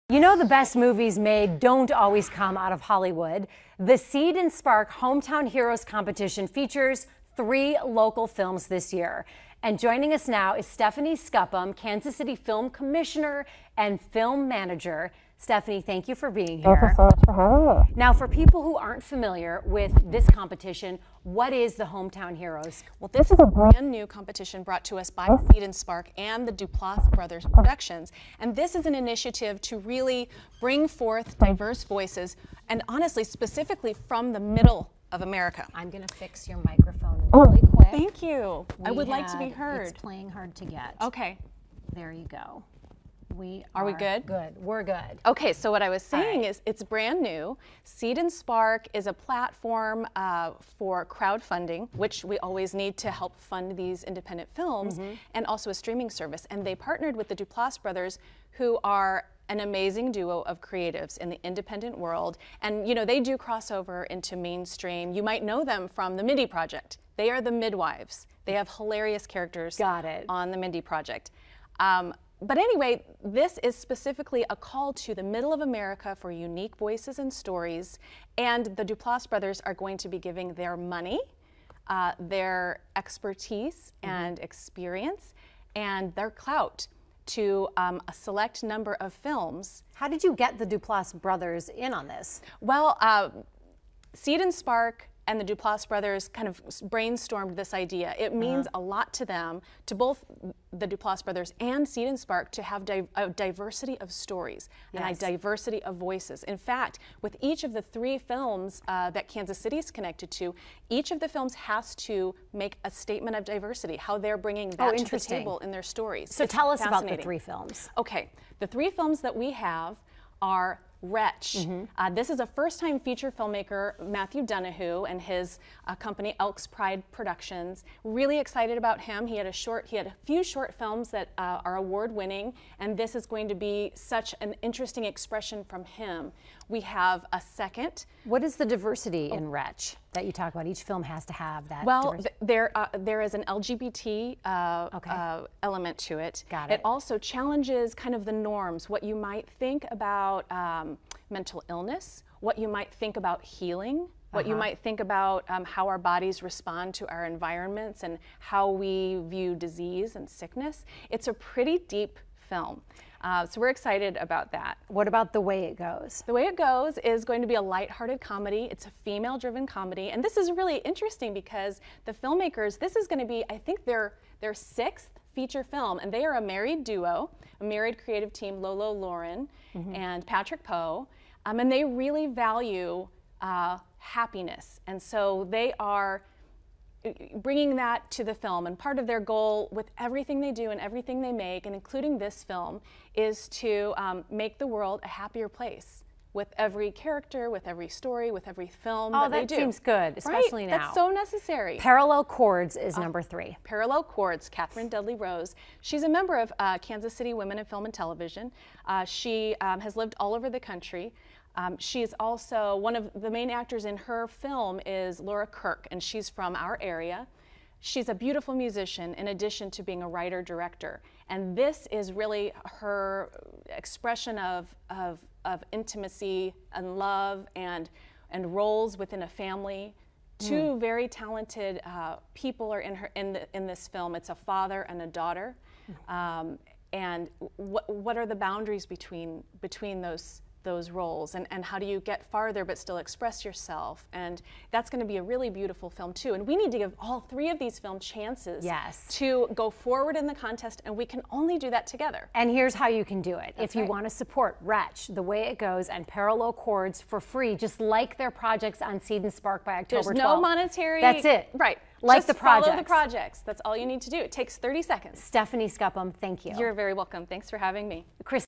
You know, the best movies made don't always come out of Hollywood. The Seed and Spark Hometown Heroes competition features 3 local films this year. And joining us now is Stephane Scupham, Kansas City Film Commissioner and Film Manager. Stephane, thank you for being here. Thank you so much for having me. Now, for people who aren't familiar with this competition, what is the Hometown Heroes? Well, this is a brand new competition brought to us by Seed and Spark and the Duplass Brothers Productions. And this is an initiative to really bring forth diverse voices, and honestly, specifically from the middle of America. I'm going to fix your microphone really quick. Thank you. I would like to be heard. It's playing hard to get. Okay. There you go. Are we good? Good. We're good. Okay, so what I was saying is it's brand new. Seed and Spark is a platform for crowdfunding, which we always need to help fund these independent films, and also a streaming service. And they partnered with the Duplass brothers, who are an amazing duo of creatives in the independent world. And you know, they do crossover into mainstream. You might know them from the Mindy Project. They are the midwives. They have hilarious characters on the Mindy Project. But anyway, this is specifically a call to the middle of America for unique voices and stories, and the Duplass brothers are going to be giving their money, their expertise and experience, and their clout to a select number of films. How did you get the Duplass brothers in on this? Well, Seed and Spark and the Duplass brothers kind of brainstormed this idea. It means a lot to them, to both the Duplass brothers and Seed and Spark, to have a diversity of stories and a diversity of voices. In fact, with each of the 3 films that Kansas City is connected to, each of the films has to make a statement of diversity, how they're bringing that to the table in their stories. So tell us about the 3 films. Okay, the 3 films that we have are WRETCH. This is a first-time feature filmmaker, Matthew Donahue, and his company Elks Pride Productions. Really excited about him. He had a few short films that are award-winning, and this is going to be such an interesting expression from him. We have a second. What is the diversity in WRETCH that you talk about? Each film has to have that. Well, there is an LGBT element to it. Got it. It also challenges kind of the norms, what you might think about mental illness, what you might think about healing, what you might think about how our bodies respond to our environments and how we view disease and sickness. It's a pretty deep film. So we're excited about that. What about The Way It Goes? The Way It Goes is going to be a lighthearted comedy. It's a female-driven comedy, and this is really interesting because the filmmakers, this is going to be, I think, their 6th feature film, and they are a married duo, a married creative team, Lolo Lauren and Patrick Poe, and they really value happiness, and so they are bringing that to the film. And part of their goal with everything they do and everything they make, and including this film, is to make the world a happier place with every character, with every story, with every film that they do. Oh, that seems good, especially now. That's so necessary. Parallel Chords is number 3. Parallel Chords, Catherine Dudley Rose. She's a member of Kansas City Women in Film and Television. She has lived all over the country. She is also, one of the main actors in her film is Laura Kirk, and she's from our area. She's a beautiful musician in addition to being a writer-director. And this is really her expression of intimacy and love and roles within a family. 2 very talented people are in this film. It's a father and a daughter. And what are the boundaries between those roles, and how do you get farther but still express yourself? And that's going to be a really beautiful film too, and we need to give all 3 of these films chances to go forward in the contest, and we can only do that together. And here's how you can do it. If you want to support WRETCH, The Way It Goes, and Parallel Chords for free, just like their projects on Seed and Spark by October 12th. There's no monetary. That's it. Right. Like just the projects. Follow the projects. That's all you need to do. It takes 30 seconds. Stephane Scupham, thank you. You're very welcome. Thanks for having me. Chris